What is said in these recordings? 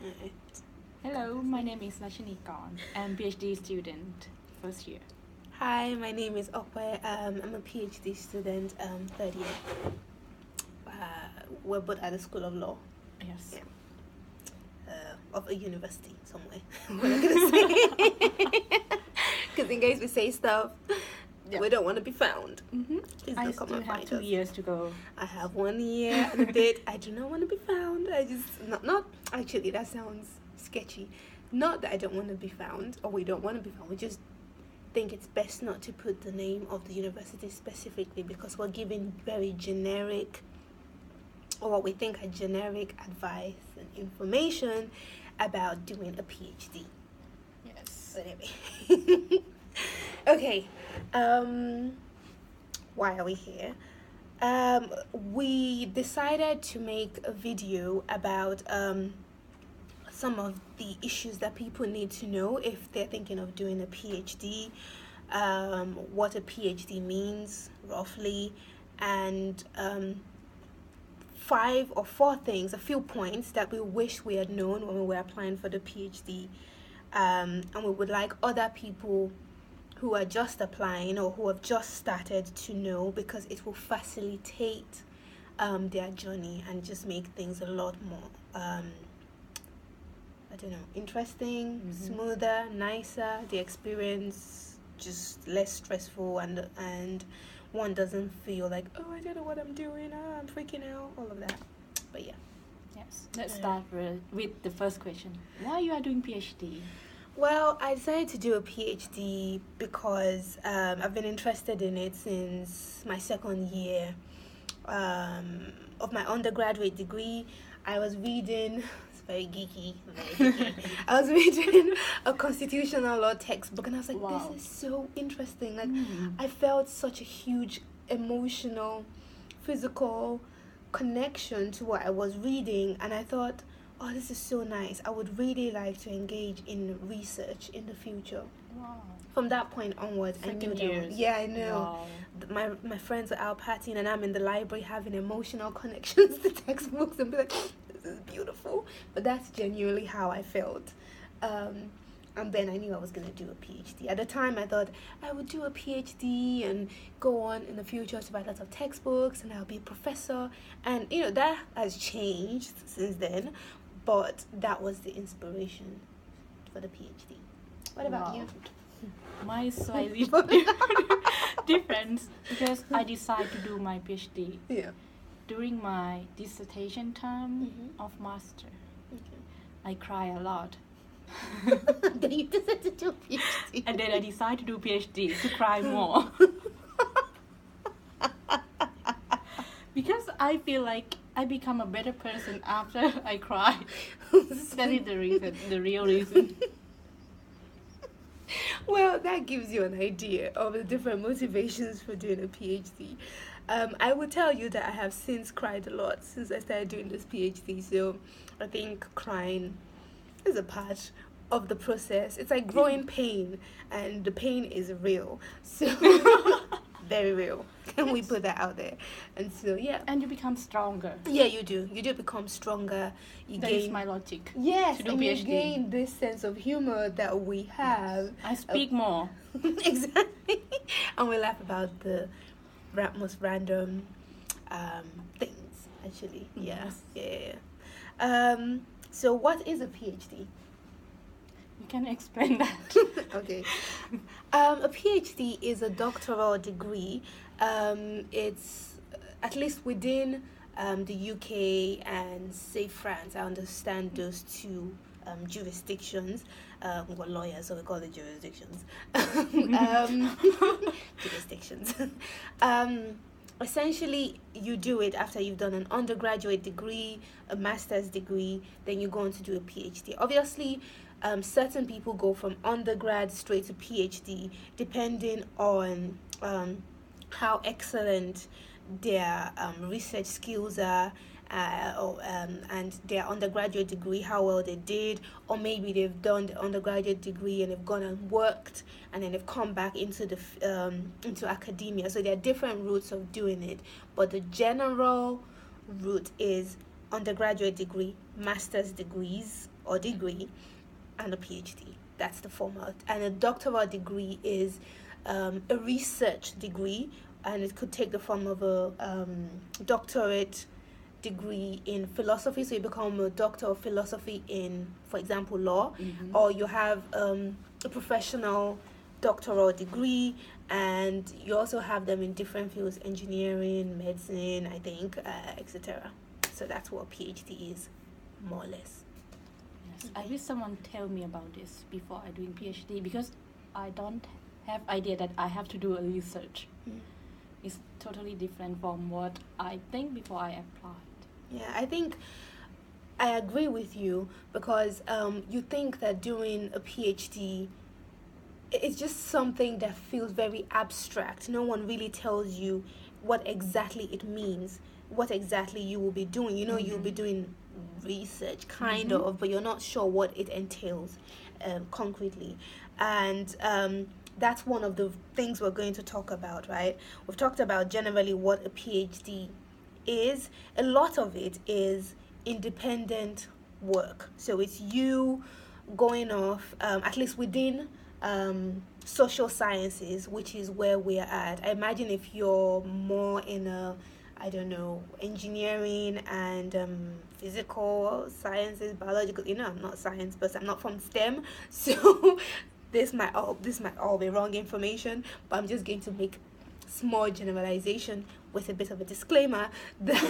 Alright. Hello, my name is Rachanekorn. I'm PhD student, first year. Hi, my name is Okwe. I'm a PhD student, third year. We're both at the School of Law. Yes. Yeah. Of a university somewhere. We're not gonna say, because in case we say stuff, we don't want to be found. Mm-hmm. Please I don't come still and have find 2 us. years to go. I have 1 year and a bit. I do not want to be found. I just not actually. That sounds sketchy. Not that I don't want to be found, or we don't want to be found. We just think it's best not to put the name of the university specifically because we're giving very generic, or what we think are generic advice and information about doing a PhD. Yes. But anyway. Okay. Why are we here? We decided to make a video about some of the issues that people need to know if they're thinking of doing a PhD, what a PhD means roughly, and 5 or 4 things, a few points that we wish we had known when we were applying for the PhD, and we would like other people who are just applying or who have just started to know, because it will facilitate their journey and just make things a lot more interesting, smoother, nicer, the experience just less stressful, and one doesn't feel like, oh, I don't know what I'm doing, I'm freaking out, all of that. But yeah. Yes. Let's start with the first question. Why you are doing PhD? Well, I decided to do a PhD because I've been interested in it since my second year of my undergraduate degree. I was reading, it's very geeky. I was reading a constitutional law textbook and I was like, Wow. this is so interesting. Like, I felt such a huge emotional, physical connection to what I was reading, and I thought, oh, this is so nice. I would really like to engage in research in the future. Wow. From that point onwards, I knew Freaking that. years. Yeah, I know. Wow. My friends are out partying and I'm in the library having emotional connections to textbooks and be like, this is beautiful. But that's genuinely how I felt. And then I knew I was going to do a PhD. At the time, I thought I would do a PhD and go on in the future to write lots of textbooks and I'll be a professor. And, that has changed since then. But that was the inspiration for the PhD. What about you? Mine is slightly different because I decided to do my PhD during my dissertation term of master. Okay. I cry a lot. Then you decided to do a PhD. And then I decided to do PhD to cry more. Because I feel like I become a better person after I cry. That is the reason, the real reason. Well, that gives you an idea of the different motivations for doing a PhD. I will tell you that I have since cried a lot since I started doing this PhD. So I think crying is a part of the process. It's like growing pain, and the pain is real. So very real. Can we put that out there? And so yeah. And you become stronger. Yeah, you do. You do become stronger. You That gain. is my logic. Yes, to do and you PhD. gain this sense of humor that we have. I speak more. Exactly. And we laugh about the most random things, actually. Yeah. Yes. Yeah. So what is a PhD? You can explain that. Okay. A PhD is a doctoral degree. It's at least within the UK and say France. I understand those two jurisdictions. We're lawyers, so we call it jurisdictions. Jurisdictions. Essentially, you do it after you've done an undergraduate degree, a master's degree, then you go on to do a PhD. Obviously, certain people go from undergrad straight to PhD, depending on how excellent their research skills are, and their undergraduate degree, how well they did, or maybe they've done the undergraduate degree and they've gone and worked and then they've come back into the into academia. So there are different routes of doing it, but the general route is undergraduate degree, master's degrees or degree, and a PhD. That's the format. And a doctoral degree is a research degree, and it could take the form of a doctorate degree in philosophy. So you become a doctor of philosophy in, for example, law, or you have a professional doctoral degree, and you also have them in different fields: engineering, medicine, I think, etc. So that's what a PhD is, more or less. Yes, I wish someone tell me about this before I doing PhD, because I don't have idea that I have to do a research. It's totally different from what I think before I applied. Yeah, I think I agree with you, because you think that doing a PhD, it's just something that feels very abstract. No one really tells you what exactly it means, what exactly you will be doing. You know, you'll be doing research, kind of, but you're not sure what it entails concretely. And that's one of the things we're going to talk about, right? We've talked about generally what a PhD is. A lot of it is independent work. So it's you going off, at least within social sciences, which is where we're at. I imagine if you're more in I don't know, engineering and physical sciences, biological. I'm not science, but I'm not from STEM, so this might all be wrong information. But I'm just going to make small generalization with a bit of a disclaimer that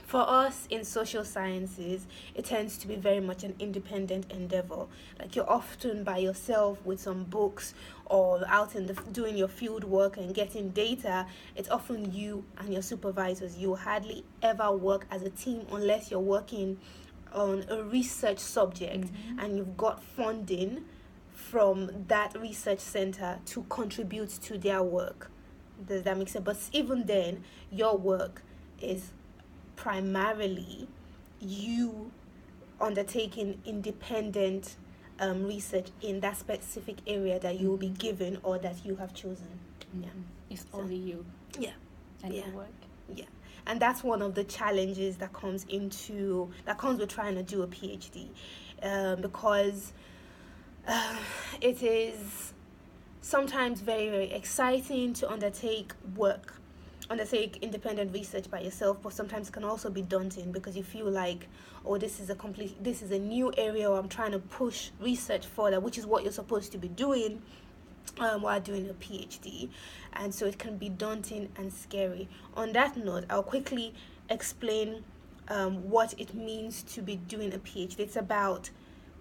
for us in social sciences, it tends to be very much an independent endeavor. Like, you're often by yourself with some books, or out in doing your field work and getting data. It's often you and your supervisors. You hardly ever work as a team unless you're working on a research subject and you've got funding from that research center to contribute to their work. Does that make sense? But even then, your work is primarily you undertaking independent research in that specific area that you will be given or that you have chosen. It's only you. And your work. And that's one of the challenges that comes with trying to do a PhD, because it is sometimes very, very exciting to undertake independent research by yourself, but sometimes it can also be daunting because you feel like, oh, this is a new area, or I'm trying to push research further, which is what you're supposed to be doing while doing a PhD. And so it can be daunting and scary. On that note, I'll quickly explain what it means to be doing a PhD. It's about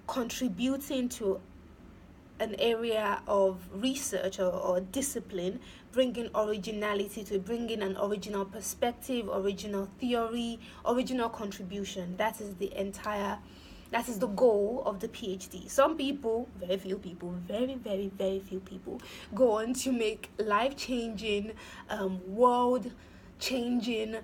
contributing to an area of research or discipline, bringing originality to it, bringing an original perspective, original theory, original contribution. That is the goal of the PhD. Some people, very very, very few people, go on to make life-changing, world-changing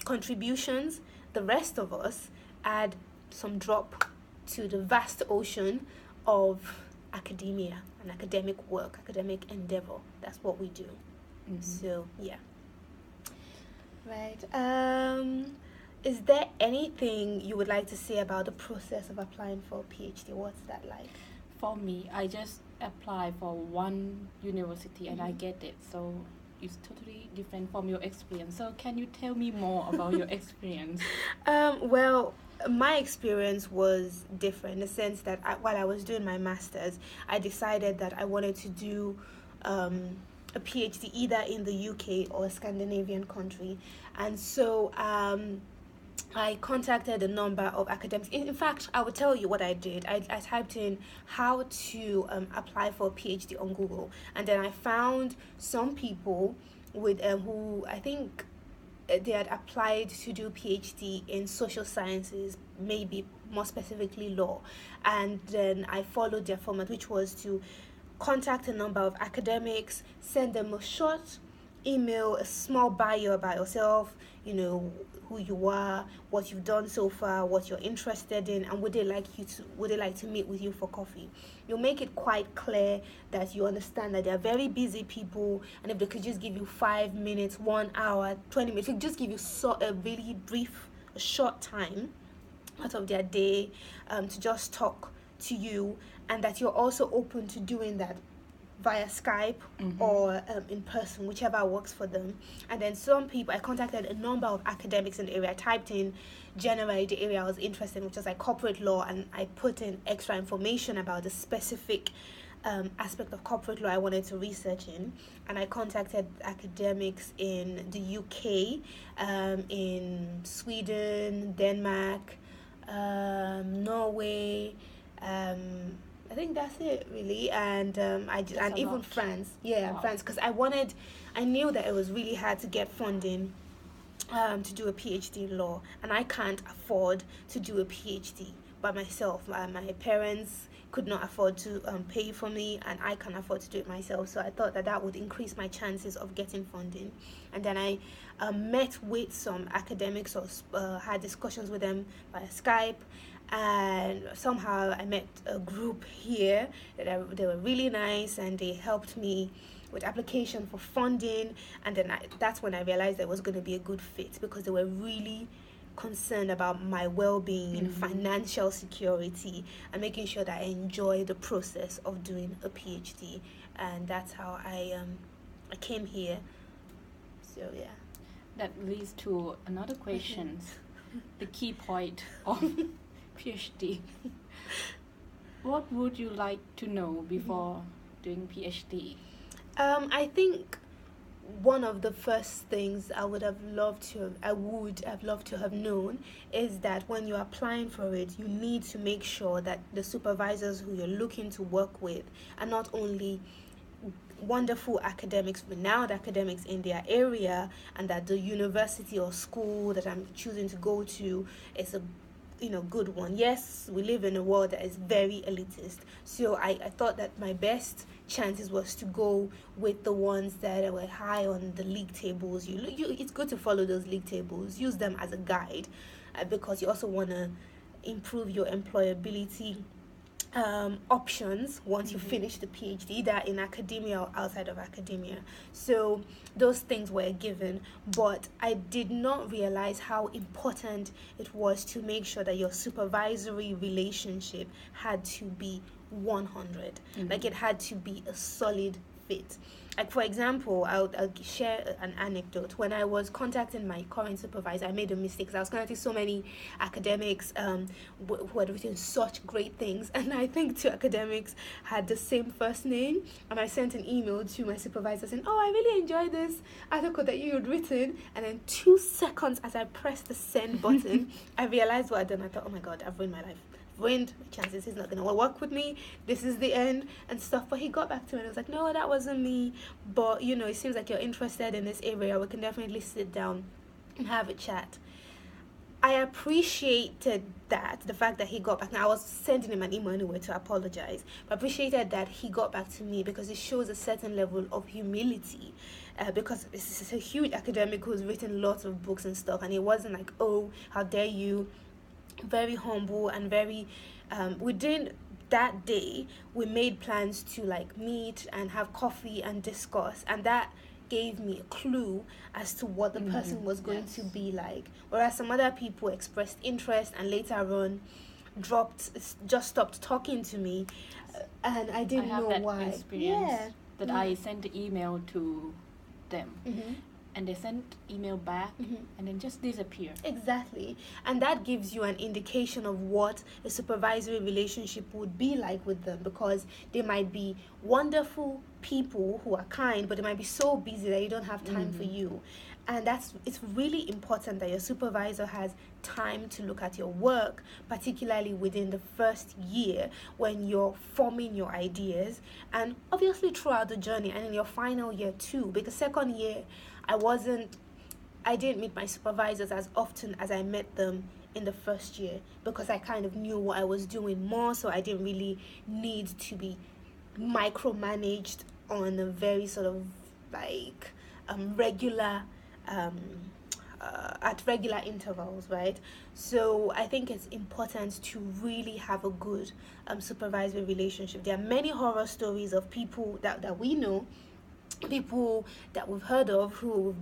contributions. The rest of us add some drop to the vast ocean of academia and academic work, academic endeavor. That's what we do. So, yeah. Right. Is there anything you would like to say about the process of applying for a PhD? What's that like? For me, I just apply for one university and I get it. So it's totally different from your experience. So can you tell me more about your experience? Well, my experience was different in the sense that while I was doing my master's, I decided that I wanted to do a PhD either in the UK or a Scandinavian country. And so I contacted a number of academics. In fact, I will tell you what I did. I typed in how to apply for a PhD on Google, and then I found some people with who I think they had applied to do PhD in social sciences, maybe more specifically law. And then I followed their format, which was to contact a number of academics, send them a short email, a small bio about yourself, who you are, what you've done so far, what you're interested in, and would they like to meet with you for coffee. You'll make it quite clear that you understand that they're very busy people, and if they could just give you 5 minutes, 1 hour, 20 minutes, just give you a really brief, a short time out of their day to just talk to you, and that you're also open to doing that via Skype or in person, whichever works for them. And then some people, I contacted a number of academics in the area. I typed in generally the area I was interested in, which was like corporate law, and I put in extra information about the specific aspect of corporate law I wanted to research in. And I contacted academics in the UK, in Sweden, Denmark, Norway, I think that's it really, and and even France, France, because I knew that it was really hard to get funding to do a PhD in law, and I can't afford to do a PhD by myself. My parents could not afford to pay for me, and I can't afford to do it myself, so I thought that would increase my chances of getting funding. And then I met with some academics or had discussions with them via Skype, and somehow I met a group here that they were really nice, and they helped me with application for funding. And then that's when I realized there was going to be a good fit, because they were really concerned about my well-being, financial security, and making sure that I enjoy the process of doing a PhD. And that's how I came here. So yeah, that leads to another question. The key point of PhD. What would you like to know before doing PhD? I think one of the first things I would have loved to have known is that when you're applying for it, you need to make sure that the supervisors who you're looking to work with are not only wonderful academics, renowned academics in their area, and that the university or school that I'm choosing to go to is a good one. Yes, we live in a world that is very elitist, so I thought that my best chances was to go with the ones that were high on the league tables. It's good to follow those league tables, use them as a guide, because you also want to improve your employability options once you finish the PhD, either in academia or outside of academia. So those things were given, but I did not realize how important it was to make sure that your supervisory relationship had to be 100. Like, it had to be a solid fit. Like, for example, I'll share an anecdote. When I was contacting my current supervisor, I made a mistake, because I was contacting so many academics who had written such great things, and I think 2 academics had the same first name, and I sent an email to my supervisor saying, "Oh, I really enjoyed this article that you had written," and then 2 seconds as I pressed the send button, I realized what I'd done. I thought, oh my God, I've ruined my life. Ruined my chances. He's not going to work with me. This is the end and stuff. But he got back to me and I was like, no, that wasn't me. But, it seems like you're interested in this area. We can definitely sit down and have a chat. I appreciated that, the fact that he got back. Now, I was sending him an email anyway to apologize, but I appreciated that he got back to me, because it shows a certain level of humility, because this is a huge academic who's written lots of books and stuff, and it wasn't like, oh, how dare you. Very humble and very within that day we made plans to meet and have coffee and discuss, and that gave me a clue as to what the person was going to be like. Whereas some other people expressed interest and later on just stopped talking to me, and I didn't know why. Experience that I sent the email to them. And they sent email back and then just disappear. Exactly. And that gives you an indication of what a supervisory relationship would be like with them, because they might be wonderful people who are kind, but they might be so busy that you don't have time for you. And it's really important that your supervisor has time to look at your work, particularly within the first year when you're forming your ideas, and obviously throughout the journey, and in your final year too, because second year I didn't meet my supervisors as often as I met them in the first year, because I kind of knew what I was doing more, so I didn't really need to be micromanaged on a very sort of regular at regular intervals, right? So I think it's important to really have a good supervisory relationship. There are many horror stories of people that we know, people that we've heard of who've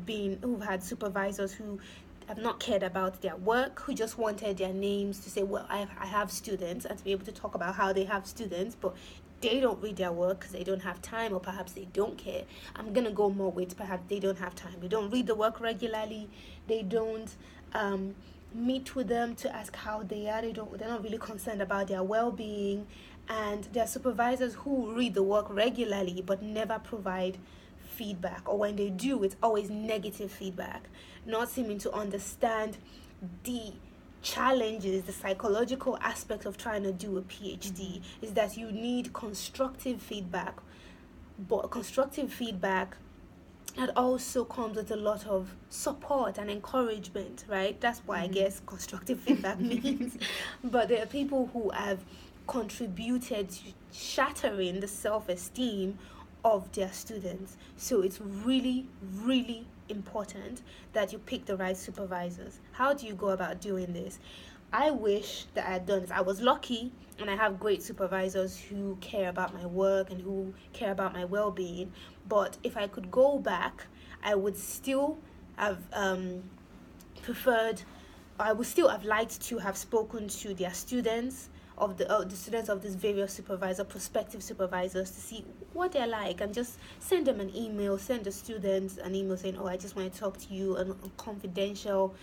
had supervisors who have not cared about their work, who just wanted their names to say, well, I have students, and to be able to talk about how they have students, but they don't read their work because they don't have time, or perhaps they don't care. I'm gonna go more with perhaps they don't have time. They don't read the work regularly. They don't meet with them to ask how they are. They're not really concerned about their well-being. And there are supervisors who read the work regularly but never provide feedback, or when they do, it's always negative feedback, not seeming to understand the challenges, the psychological aspect of trying to do a PhD. Is that you need constructive feedback, but constructive feedback that also comes with a lot of support and encouragement, right? That's what I guess constructive feedback means. But there are people who have contributed to shattering the self-esteem of their students. So it's really, really important that you pick the right supervisors. How do you go about doing this? I wish that I had done this. I was lucky, and I have great supervisors who care about my work and who care about my well-being. But if I could go back, I would still have preferred, I would still have liked to have spoken to their students, of the students of these various prospective supervisors, to see what they're like, and just send them an email, send the students an email saying, oh, I just want to talk to you on a confidential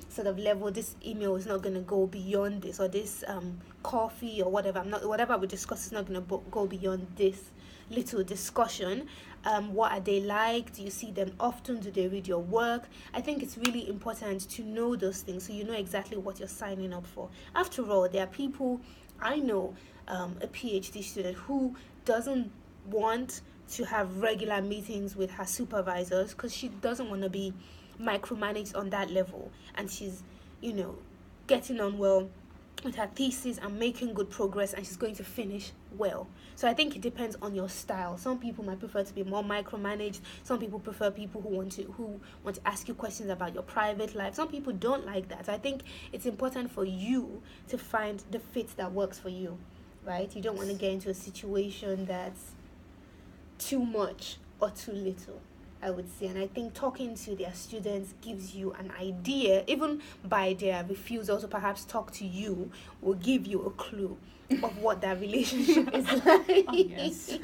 sort of level. This email is not going to go beyond this, or this coffee or whatever. Whatever we discuss is not going to go beyond this little discussion. What are they like? Do you see them often? Do they read your work? I think it's really important to know those things, so you know exactly what you're signing up for. After all, there are people, I know a PhD student who doesn't want to have regular meetings with her supervisors because she doesn't want to be micromanaged on that level, and she's, getting on well with her thesis and making good progress, and she's going to finish well. So I think it depends on your style. Some people might prefer to be more micromanaged. Some people prefer people who want to ask you questions about your private life. Some people don't like that. So I think it's important for you to find the fit that works for you, right? You don't want to get into a situation that's too much or too little, I would say. And I think talking to their students gives you an idea, even by their refusal to perhaps talk to you, will give you a clue of what that relationship is like. Oh, yes.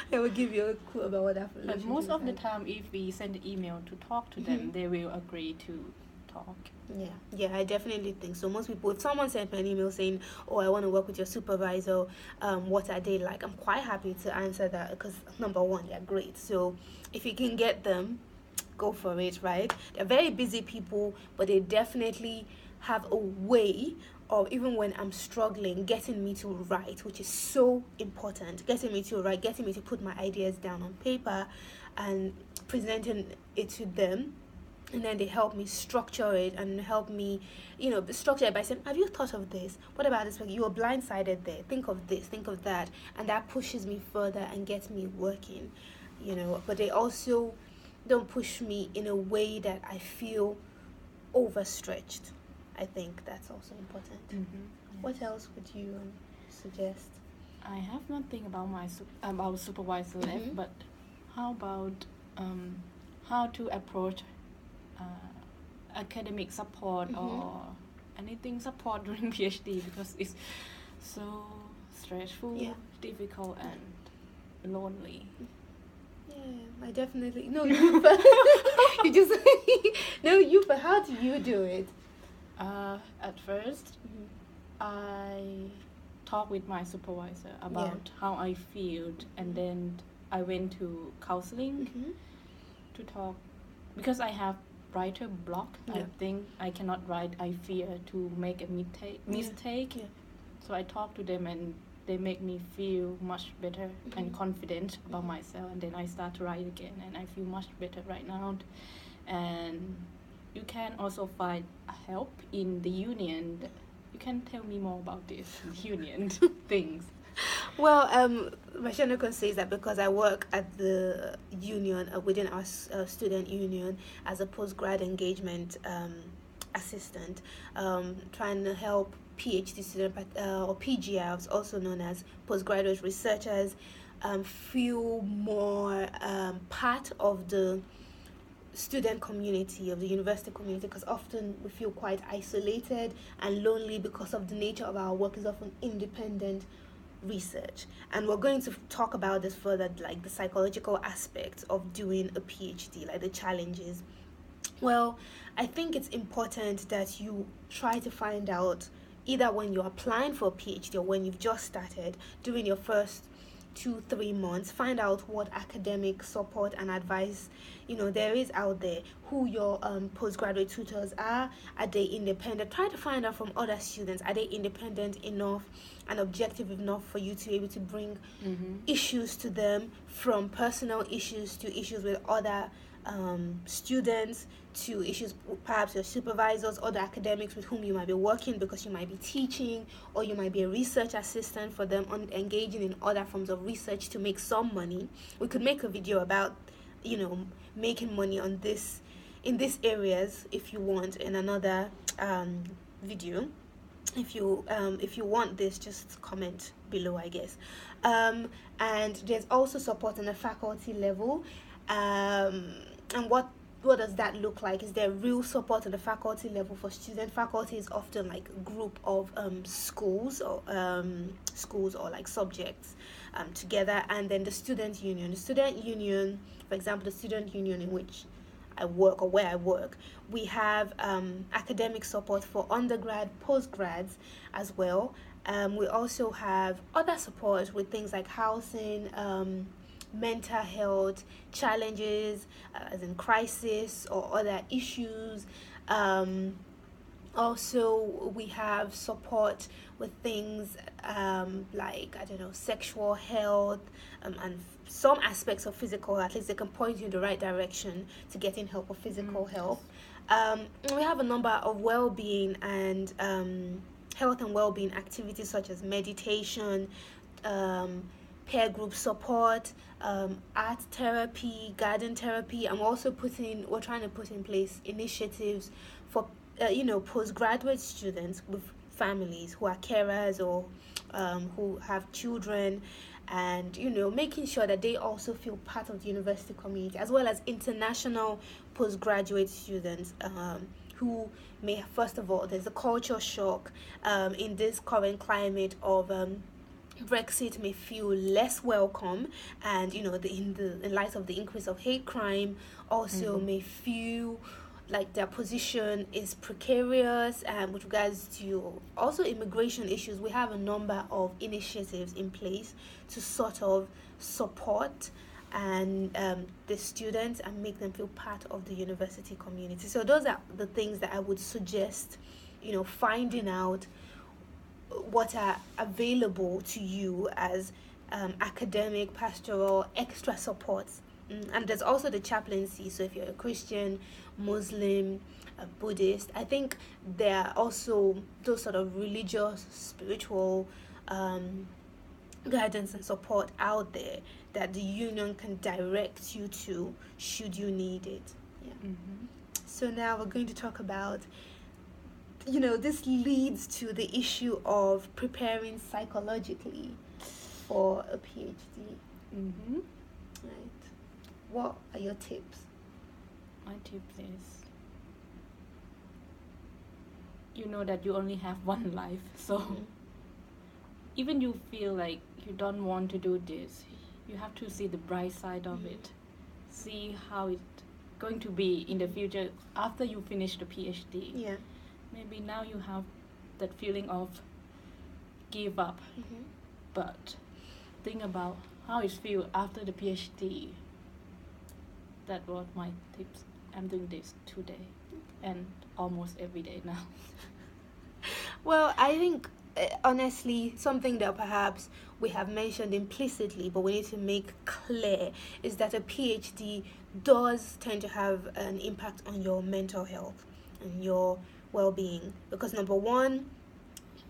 It will give you a clue about what that relationship But most is of the like. time, if we send an email to talk to them, they will agree to talk. Yeah, I definitely think so. Most people, if someone sent me an email saying, oh, I want to work with your supervisor, what are they like? I'm quite happy to answer that, because number one, they're great. So if you can get them, go for it, right? They're very busy people, but they definitely have a way of, even when I'm struggling, getting me to write, which is so important. Getting me to write, getting me to put my ideas down on paper and presenting it to them. And then they help me structure it and help me, structure it by saying, have you thought of this? What about this? You were blindsided there. Think of this, think of that. And that pushes me further and gets me working, But they also don't push me in a way that I feel overstretched. I think that's also important. Yes. What else would you suggest? I have nothing about my about supervisor left, but how about how to approach academic support or anything support during PhD, because it's so stressful, difficult, and lonely. Yeah, I definitely you. You just but how do you do it? At first, I talked with my supervisor about how I feel, and then I went to counseling to talk, because I have writer block. I think I cannot write. I fear to make a mistake. So I talk to them, and they make me feel much better and confident about myself, and then I start to write again, and I feel much better right now. And you can also find help in the union. You can tell me more about this union things. Well, Rachanekorn says that because I work at the union, within our student union, as a postgrad engagement assistant, trying to help PhD students, or PGRs, also known as postgraduate researchers, feel more part of the student community, of the university community, because often we feel quite isolated and lonely because of the nature of our work is often independent research. And we're going to talk about this further, like the psychological aspects of doing a PhD, like the challenges. Well, I think it's important that you try to find out, either when you're applying for a PhD or when you've just started doing your first 2-3 months, find out what academic support and advice there is out there, who your postgraduate tutors are they independent. Try to find out from other students, are they independent enough and objective enough for you to be able to bring issues to them, from personal issues to issues with other students, to issues perhaps your supervisors, other academics with whom you might be working, because you might be teaching or you might be a research assistant for them, on engaging in other forms of research to make some money. We could make a video about making money on this, in these areas, if you want, in another video. If you want this, just comment below, I guess. And there's also support on the faculty level. And what does that look like? Is there real support at the faculty level for student? Faculty is often like a group of schools or like subjects together, and then the student union. For example, the student union in which I work, or where I work, we have academic support for undergrad, postgrads as well. We also have other support with things like housing, mental health challenges, as in crisis or other issues. Also, we have support with things like, sexual health, and some aspects of physical. At least they can point you in the right direction to getting help for physical health. We have a number of well-being and health and well-being activities, such as meditation, peer group support, art therapy, garden therapy, and we're trying to put in place initiatives for postgraduate students with families who are carers or who have children, and making sure that they also feel part of the university community, as well as international postgraduate students who may, first of all, there's a culture shock in this current climate of Brexit, may feel less welcome, and in light of the increase of hate crime, also may feel like their position is precarious. And with regards to also immigration issues, we have a number of initiatives in place to sort of support and the students and make them feel part of the university community. So those are the things that I would suggest, finding out what are available to you as academic, pastoral, extra supports. And there's also the chaplaincy. So if you're a Christian, Muslim, a Buddhist, I think there are also those sort of religious, spiritual guidance and support out there that the union can direct you to, should you need it. So now we're going to talk about, this leads to the issue of preparing psychologically for a PhD. Right. What are your tips? My tip is, that you only have one life, so even you feel like you don't want to do this, you have to see the bright side of it. See how it's going to be in the future after you finish the PhD. Yeah. Maybe now you have that feeling of give up, but think about how it feels after the PhD. That was my tips. I'm doing this today and almost every day now. Well, I think honestly, something that perhaps we have mentioned implicitly, but we need to make clear, is that a PhD does tend to have an impact on your mental health and your well-being, because number one,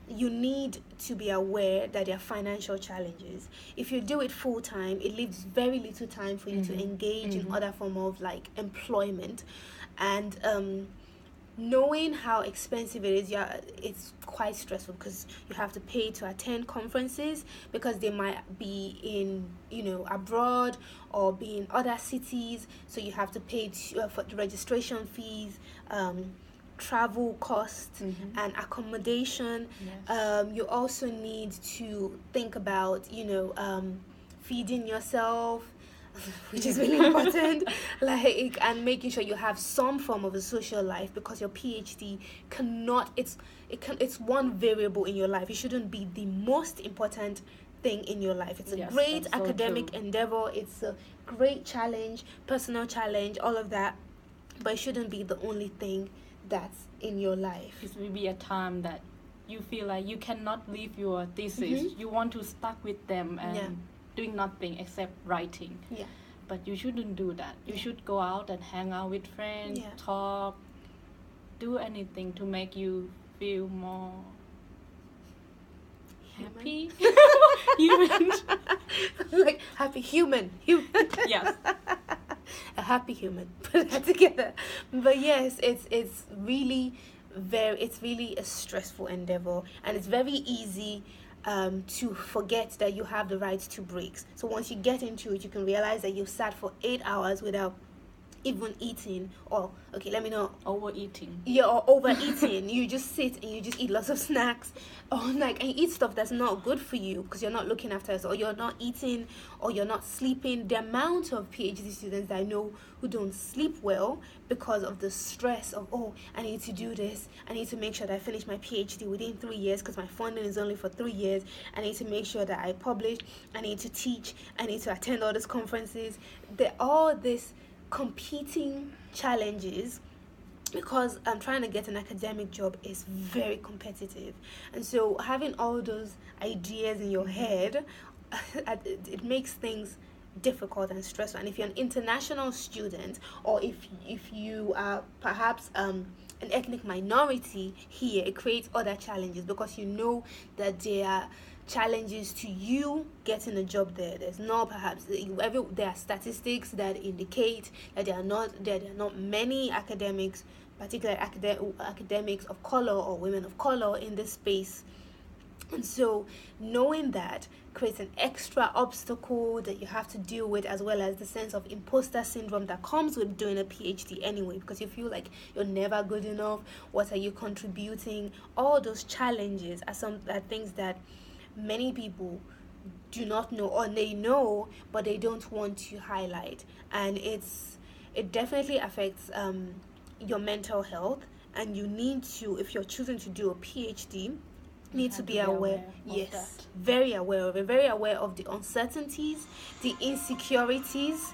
you need to be aware that there are financial challenges. If you do it full time, it leaves very little time for you to engage in other form of like employment, and knowing how expensive it is, it's quite stressful because you have to pay to attend conferences because they might be in, abroad or be in other cities. So you have to pay for the registration fees, travel costs, and accommodation. Yes. You also need to think about, feeding yourself, which is really important, like, and making sure you have some form of a social life, because your PhD cannot, it's one variable in your life. It shouldn't be the most important thing in your life. It's a great academic endeavor, it's a great challenge, personal challenge, all of that, but it shouldn't be the only thing that's in your life. It will be a time that you feel like you cannot leave your thesis. You want to stuck with them and doing nothing except writing. Yeah. But you shouldn't do that. You should go out and hang out with friends, talk, do anything to make you feel more happy. Human. Like happy human. Yes. A happy human. Put that together. But yes, it's really a stressful endeavor, and it's very easy to forget that you have the right to breaks. So once you get into it, you can realize that you've sat for 8 hours without even eating, or overeating. Yeah, or overeating. You just sit and you just eat lots of snacks, or and you eat stuff that's not good for you because you're not looking after us, or you're not eating, or you're not sleeping. The amount of PhD students I know who don't sleep well because of the stress of, I need to do this, I need to make sure that I finish my PhD within 3 years because my funding is only for 3 years, I need to make sure that I publish, I need to teach, I need to attend all these conferences. All this competing challenges, because I'm trying to get an academic job, is very competitive, and so having all those ideas in your head, it makes things difficult and stressful. And if you're an international student, or if you are perhaps an ethnic minority here, it creates other challenges, because you know that there are challenges to you getting a job there. There's not there are statistics that indicate that there are not many academics, particularly academics of color or women of color in this space. And so knowing that creates an extra obstacle that you have to deal with, as well as the sense of imposter syndrome that comes with doing a PhD anyway, because you feel like you're never good enough. What are you contributing? All those challenges are things that many people do not know, or they know but they don't want to highlight, and it definitely affects your mental health. And you need to, if you're choosing to do a PhD, need to be aware. Yes, very aware of it, very aware of the uncertainties, the insecurities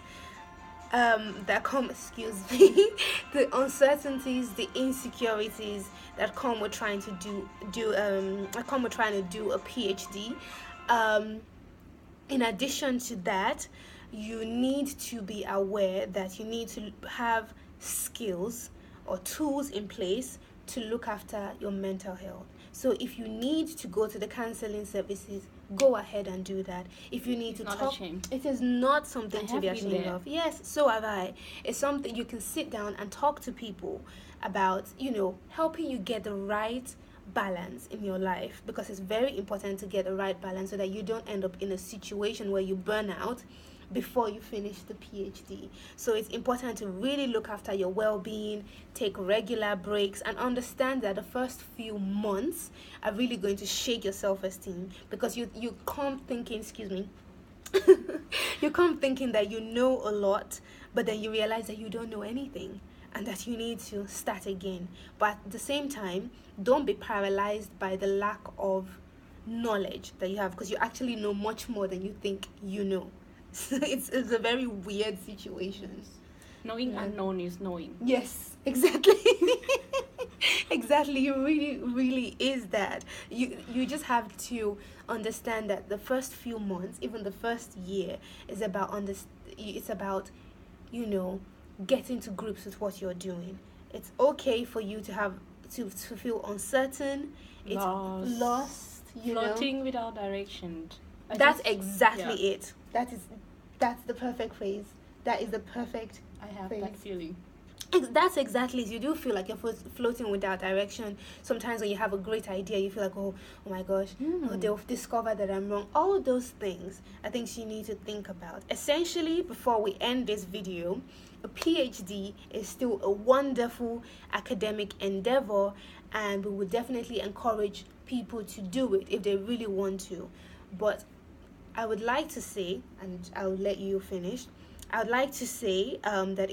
that come, the uncertainties, the insecurities that come with trying to do a PhD. In addition to that, you need to be aware that you need to have skills or tools in place to look after your mental health. So if you need to go to the counseling services, go ahead and do that. If you need to talk, it is not something to be ashamed of. Yes, so have I. It's something you can sit down and talk to people about, helping you get the right balance in your life, because it's very important to get the right balance so that you don't end up in a situation where you burn out before you finish the PhD. So it's important to really look after your well-being, take regular breaks, and understand that the first few months are really going to shake your self-esteem, because you come thinking, you come thinking that you know a lot, but then you realize that you don't know anything and that you need to start again. But at the same time, don't be paralyzed by the lack of knowledge that you have, because you actually know much more than you think you know. It's a very weird situation. Knowing unknown is knowing. Yes, exactly. Exactly. It really, really is that. You just have to understand that the first few months, even the first year, is about getting to grips with what you're doing. It's okay for you to have to feel uncertain. It's lost. Floating without direction. That's exactly it. That's the perfect phrase. That is the perfect I have phrase. that feeling. That's exactly it. You do feel like you're floating without direction. Sometimes when you have a great idea, you feel like, oh my gosh, they'll discover that I'm wrong. All those things I think you need to think about. Essentially, before we end this video, a PhD is still a wonderful academic endeavor, and we would definitely encourage people to do it if they really want to. But I would like to say, and I'll let you finish, I would like to say that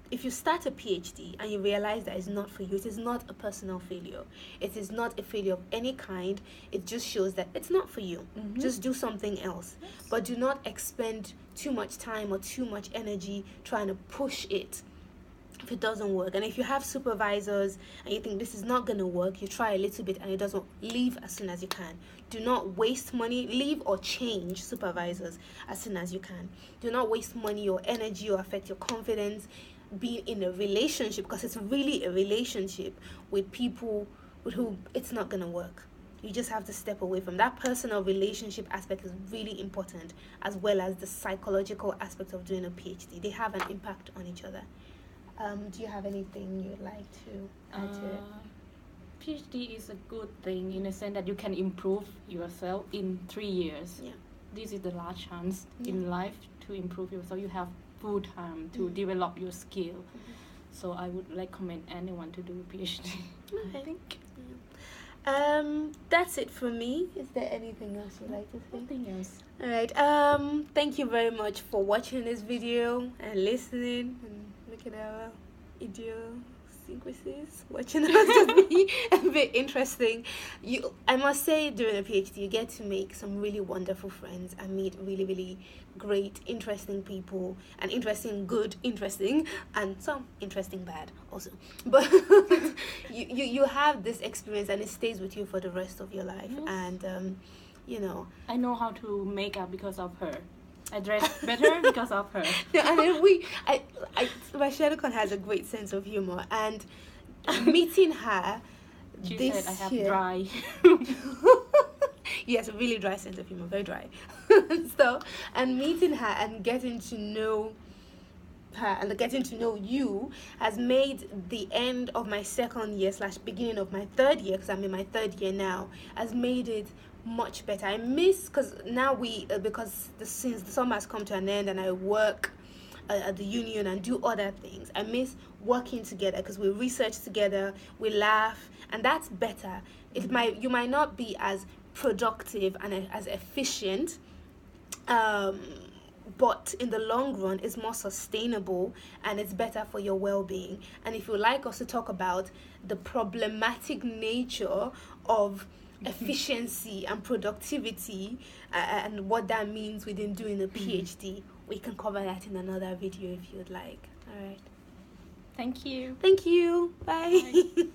if you start a PhD and you realize that it's not for you, it is not a personal failure. It is not a failure of any kind. It just shows that it's not for you. Just do something else. Yes. But do not expend too much time or too much energy trying to push it if it doesn't work. And if you have supervisors and you think this is not going to work, you try a little bit and it doesn't, leave as soon as you can. Do not waste money. Leave or change supervisors as soon as you can. Do not waste money or energy or affect your confidence being in a relationship, because it's really a relationship with people with whom it's not going to work. You just have to step away from that. Personal relationship aspect is really important, as well as the psychological aspect of doing a PhD. They have an impact on each other. Do you have anything you'd like to add to it? PhD is a good thing in a sense that you can improve yourself in 3 years. Yeah. This is the last chance in life to improve yourself. You have full time to develop your skill. So I would recommend anyone to do a PhD. I think. That's it for me. Is there anything else you'd like to say? Nothing else. All right. Thank you very much for watching this video and listening and looking at our idiosyncrasies. Watching us just be a bit interesting. I must say, during a PhD, you get to make some really wonderful friends and meet really, really great, interesting people, and interesting, and some interesting bad also. But you have this experience and it stays with you for the rest of your life. Yes. And I know how to make up because of her. I dress better because of her. No, and then Rachanekorn has a great sense of humor, and meeting her, She said I have dry. Yes, a really dry sense of humor, very dry. So, and meeting her and getting to know her and getting to know you has made the end of my second year / beginning of my third year, because I'm in my third year now, has made it much better. I miss, because now since the summer has come to an end and I work at the union and do other things, I miss working together, because we research together, we laugh, and that's better. You might not be as productive and as efficient, but in the long run it's more sustainable and it's better for your well-being. And if you'd like us to talk about the problematic nature of efficiency and productivity and what that means within doing a PhD, we can cover that in another video if you'd like. All right. Thank you. Thank you. Bye. Bye.